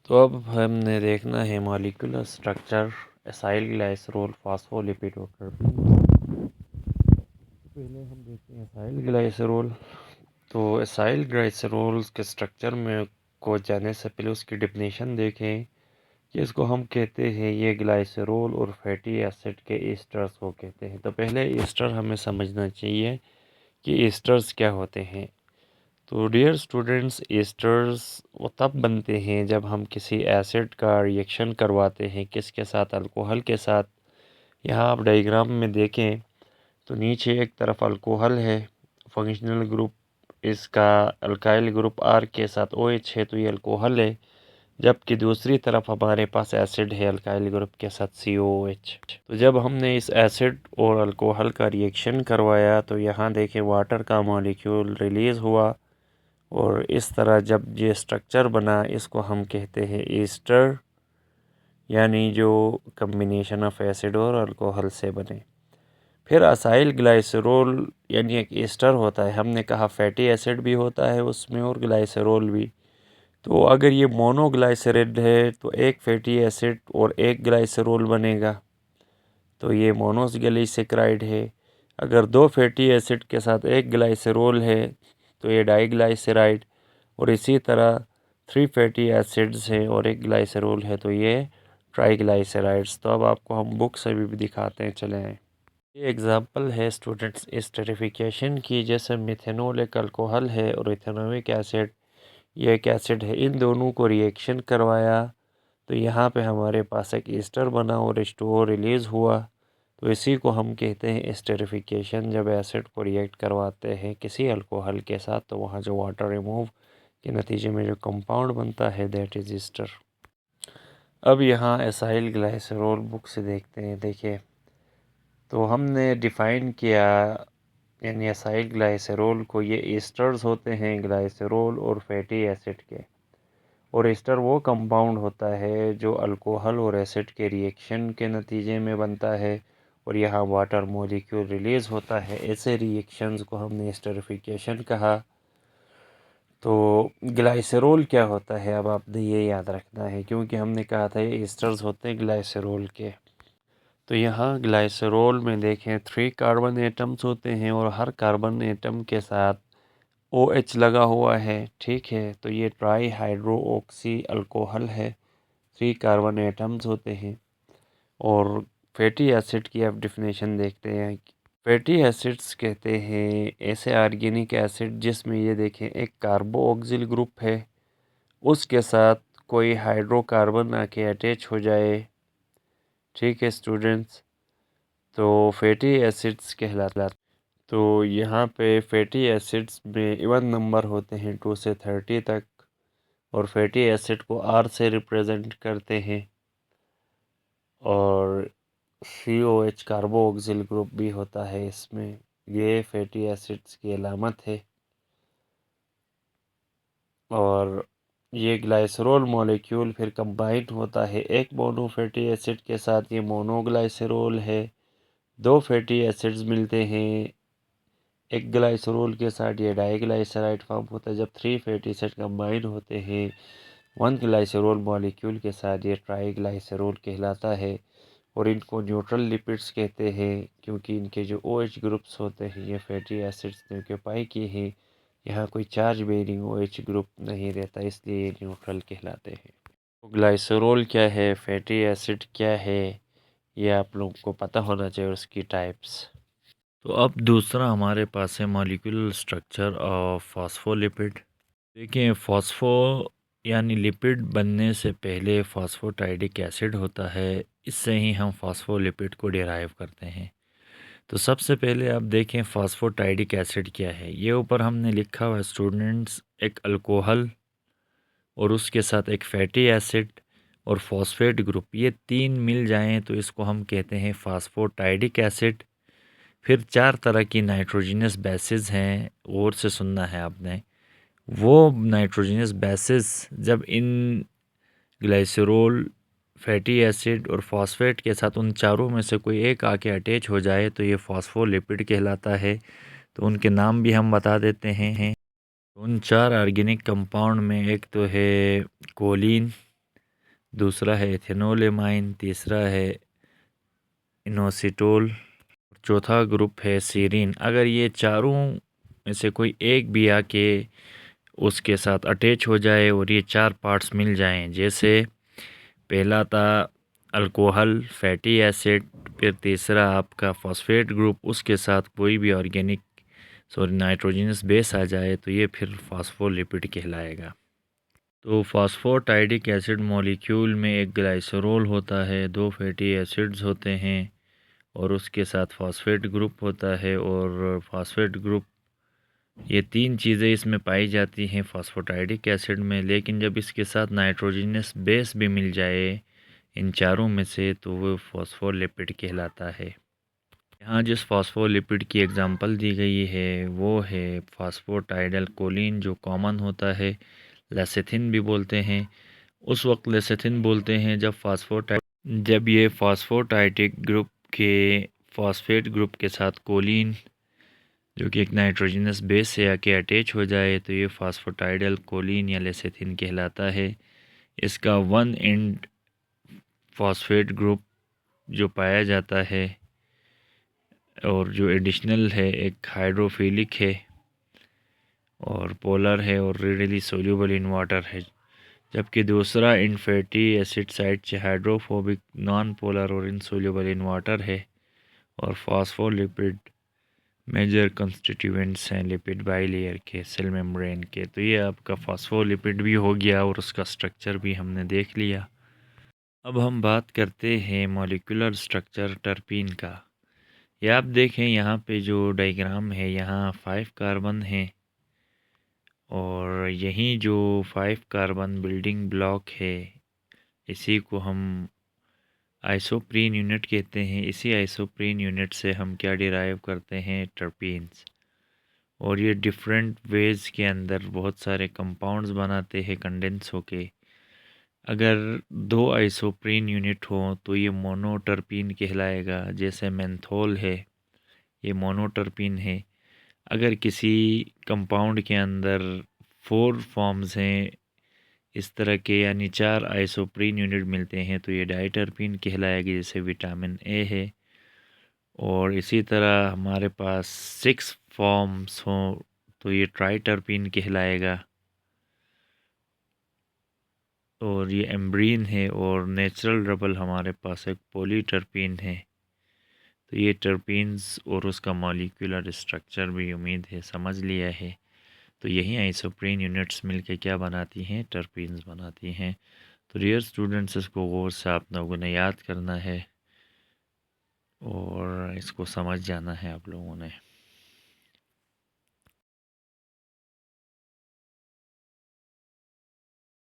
तो अब हमने देखना है molecular structure acyl glycerol phospholipid और टर्पीन। पहले हम देखते हैं एसाइल ग्लाइसरोल। तो एसाइल ग्लाइसरोल के स्ट्रक्चर में को जाने से पहले उसकी डेफिनेशन देखें कि इसको हम कहते हैं ये ग्लाइसरोल और फैटी एसिड के ईस्टर्स को कहते हैं। तो पहले ईस्टर हमें समझना चाहिए कि ईस्टर्स क्या होते हैं। तो डियर स्टूडेंट्स, ईस्टर्स वो तब बनते हैं जब हम किसी एसिड का रिएक्शन करवाते हैं किसके साथ, अल्कोहल के साथ। यहाँ आप डायग्राम में देखें तो नीचे एक तरफ अल्कोहल है, फंक्शनल ग्रुप इसका अल्काइल ग्रुप R के साथ OH है, तो ये अल्कोहल है। जबकि दूसरी तरफ हमारे पास एसिड है अल्काइल ग्रुप के साथ COOH। तो जब हमने इस एसिड और अल्कोहल का रिएक्शन करवाया तो यहाँ देखें वाटर का मॉलिक्यूल रिलीज़ हुआ और इस तरह जब ये स्ट्रक्चर बना इसको हम कहते हैं ईस्टर, यानी जो कम्बिनेशन ऑफ एसिड और अल्कोहल से बने। फिर असाइल ग्लाइसरोल यानी एक ईस्टर होता है। हमने कहा फैटी एसिड भी होता है उसमें और ग्लाइसरोल भी। तो अगर ये मोनोग्लाइसराइड है तो एक फैटी एसिड और एक ग्लाइसरोल बनेगा, तो ये मोनोग्लिसराइड है। अगर दो फैटी एसिड के साथ एक ग्लाइसरोल है तो ये डाइग्लाइसराइड। और इसी तरह 3 फैटी एसिड्स हैं और एक ग्लाइसरोल है तो ये ट्राइग्लाइसराइड्स। तो अब आपको हम बुक से भी दिखाते हैं, चले आए। ये एग्जांपल है स्टूडेंट्स एस्टरिफिकेशन की। जैसे मिथेनॉल एक अल्कोहल है और इथेनोइक एसिड ये एक एसिड है, इन दोनों को रिएक्शन करवाया तो यहाँ पे हमारे पास एक ईस्टर बना और H2O रिलीज़ हुआ। तो इसी को हम कहते हैं एस्टरिफिकेशन। जब एसिड को रिएक्ट करवाते हैं किसी अल्कोहल के साथ तो वहाँ जो वाटर रिमूव के नतीजे में जो कंपाउंड बनता है दैट इज़ ईस्टर। अब यहाँ एसाइल ग्लाइसरोल बुक से देखते हैं। देखिए, तो हमने डिफ़ाइन किया यानी एसाइल ग्लाइसरोल को, ये ईस्टर्स होते हैं ग्लाइसरोल और फैटी एसिड के। और ईस्टर वो कंपाउंड होता है जो अल्कोहल और एसिड के रिएक्शन के नतीजे में बनता है और यहाँ वाटर मॉलिक्यूल रिलीज़ होता है। ऐसे रिएक्शंस को हमने एस्टरिफिकेशन कहा। तो ग्लाइसरोल क्या होता है अब आपने ये याद रखना है, क्योंकि हमने कहा था ये ईस्टर्स होते हैं ग्लाइसरोल के। तो यहाँ ग्लाइसरोल में देखें 3 कार्बन एटम्स होते हैं और हर कार्बन एटम के साथ OH लगा हुआ है। ठीक है, तो ये ट्राई हाइड्रो ऑक्सी अल्कोहल है, 3 कार्बन एटम्स होते हैं। और फैटी एसिड की आप डेफिनेशन देखते हैं। फैटी एसिड्स कहते हैं ऐसे ऑर्गेनिक एसिड जिसमें ये देखें एक कार्बो ऑक्सिल ग्रुप है, उसके साथ कोई हाइड्रोकार्बन आके अटैच हो जाए। ठीक है स्टूडेंट्स, तो फैटी एसिड्स कहलाता। तो यहाँ पे फैटी एसिड्स में इवन नंबर होते हैं 2 से 30 तक और फैटी एसिड को R से रिप्रेजेंट करते हैं। और COH कार्बो ऑक्सिल ग्रुप भी होता है इसमें, ये फैटी एसिड्स की अलामत है। और ये ग्लाइसरोल मॉलिक्यूल फिर कंबाइन होता है एक मोनो फैटी एसिड के साथ, ये मोनोग्लाइसरोल है। दो फैटी एसिड्स मिलते हैं एक ग्लाइसरोल के साथ, ये डाइग्लाइसराइड फॉर्म होता है। जब 3 फैटी एसिड कंबाइन होते हैं 1 ग्लाइसरोल मॉलिक्यूल के साथ, ये ट्राइग्लाइसरोल कहलाता है। और इनको न्यूट्रल लिपिड्स कहते हैं क्योंकि इनके जो OH ग्रुप्स होते हैं ये फैटी एसिड्स ने ऑक्यूपाई किए हैं। यहाँ कोई चार्ज बेरिंग OH ग्रुप नहीं रहता, इसलिए ये न्यूट्रल कहलाते हैं। तो ग्लाइसरोल क्या है, फैटी एसिड क्या है, ये आप लोगों को पता होना चाहिए, और उसकी टाइप्स। तो अब दूसरा हमारे पास है मॉलिक्यूलर स्ट्रक्चर ऑफ फॉस्फोलिपिड। देखिए, फॉस्फो यानी लिपिड बनने से पहले फॉस्फोटाइडिक एसिड होता है, इससे ही हम फॉस्फोलिपिड को डिराइव करते हैं। तो सबसे पहले आप देखें फॉस्फोटाइडिक एसिड क्या है। ये ऊपर हमने लिखा हुआ है स्टूडेंट्स, एक अल्कोहल और उसके साथ एक फैटी एसिड और फॉस्फेट ग्रुप, ये 3 मिल जाएं तो इसको हम कहते हैं फॉस्फोटाइडिक एसिड। फिर 4 तरह की नाइट्रोजनस बेसिस हैं, और से सुनना है आपने। वो नाइट्रोजनस बेसिस जब इन ग्लाइसरोल, फैटी एसिड और फॉस्फेट के साथ उन चारों में से कोई एक आके अटैच हो जाए तो ये फॉस्फोलिपिड कहलाता है। तो उनके नाम भी हम बता देते हैं। उन 4 ऑर्गेनिक कंपाउंड में एक तो है कोलिन, दूसरा है इथेनोलेमाइन, तीसरा है इनोसिटोल, चौथा ग्रुप है सीरीन। अगर ये चारों में से कोई एक भी आके उसके साथ अटैच हो जाए और ये चार पार्ट्स मिल जाएं, जैसे पहला था अल्कोहल फैटी एसिड, फिर तीसरा आपका फॉस्फेट ग्रुप, उसके साथ कोई भी ऑर्गेनिक नाइट्रोजनस बेस आ जाए तो ये फिर फॉस्फोलिपिड कहलाएगा। तो फॉस्फोटाइडिक एसिड मॉलिक्यूल में एक ग्लाइसरोल होता है, दो फैटी एसिड्स होते हैं और उसके साथ फॉस्फेट ग्रुप होता है। और फॉस्फेट ग्रुप, ये तीन चीज़ें इसमें पाई जाती हैं फॉस्फोटाइडिक एसिड में, लेकिन जब इसके साथ नाइट्रोजनस बेस भी मिल जाए इन चारों में से तो वो फॉस्फोलिपिड कहलाता है। यहाँ जिस फॉस्फोलिपिड की एग्जांपल दी गई है वो है फॉस्फोटाइडल कोलिन, जो कॉमन होता है, लेसिथिन भी बोलते हैं। उस वक्त लेसिथिन बोलते हैं जब ये फॉस्फोटाइडिक ग्रुप के फॉस्फेट ग्रुप के साथ कोलिन, जो कि एक नाइट्रोजनस बेस से आके अटैच हो जाए तो ये फॉस्फोटाइडल कोलिन या लेसिथिन कहलाता है। इसका वन एंड फॉस्फेट ग्रुप जो पाया जाता है और जो एडिशनल है, एक हाइड्रोफिलिक है और पोलर है और रेडिली सोल्यूबल इन वाटर है, जबकि दूसरा इन फैटी एसिड साइड से हाइड्रोफोबिक, नॉन पोलर और इनसोल्यूबल इन वाटर है। और फॉस्फोलिपिड मेजर कंस्टिट्यूएंट्स हैं लिपिड बाइलेयर के, सेल मेम्ब्रेन के। तो ये आपका फॉस्फोलिपिड भी हो गया और उसका स्ट्रक्चर भी हमने देख लिया। अब हम बात करते हैं मॉलिक्यूलर स्ट्रक्चर टर्पीन का। ये आप देखें यहाँ पे जो डायग्राम है, यहाँ 5 कार्बन हैं और यही जो 5 कार्बन बिल्डिंग ब्लॉक है इसी को हम आइसोप्रीन यूनिट कहते हैं। इसी आइसोप्रीन यूनिट से हम क्या डिराइव करते हैं, टर्पीन्स। और ये डिफरेंट वेज के अंदर बहुत सारे कंपाउंड्स बनाते हैं कंडेंस होके। अगर दो आइसोप्रीन यूनिट हो तो ये मोनोटर्पीन कहलाएगा, जैसे मेंथोल है ये मोनोटर्पीन है। अगर किसी कंपाउंड के अंदर 4 फॉर्म्स हैं इस तरह के, यानी 4 आइसोप्रीन यूनिट मिलते हैं तो ये डाइटर्पीन कहलाएगी, जैसे विटामिन ए है। और इसी तरह हमारे पास 6 फॉर्म्स हों तो ये ट्राइटर्पीन कहलाएगा। और ये एम्ब्रीन है और नेचुरल रबल हमारे पास एक पॉलीटर्पीन है। तो ये टर्पीन्स और उसका मॉलिक्यूलर स्ट्रक्चर भी उम्मीद है समझ लिया है। तो यही आइसोप्रीन यूनिट्स मिलके क्या बनाती हैं, टर्पीन्स बनाती हैं। तो डियर स्टूडेंट्स, इसको गौर से आप लोगों ने याद करना है और इसको समझ जाना है आप लोगों ने।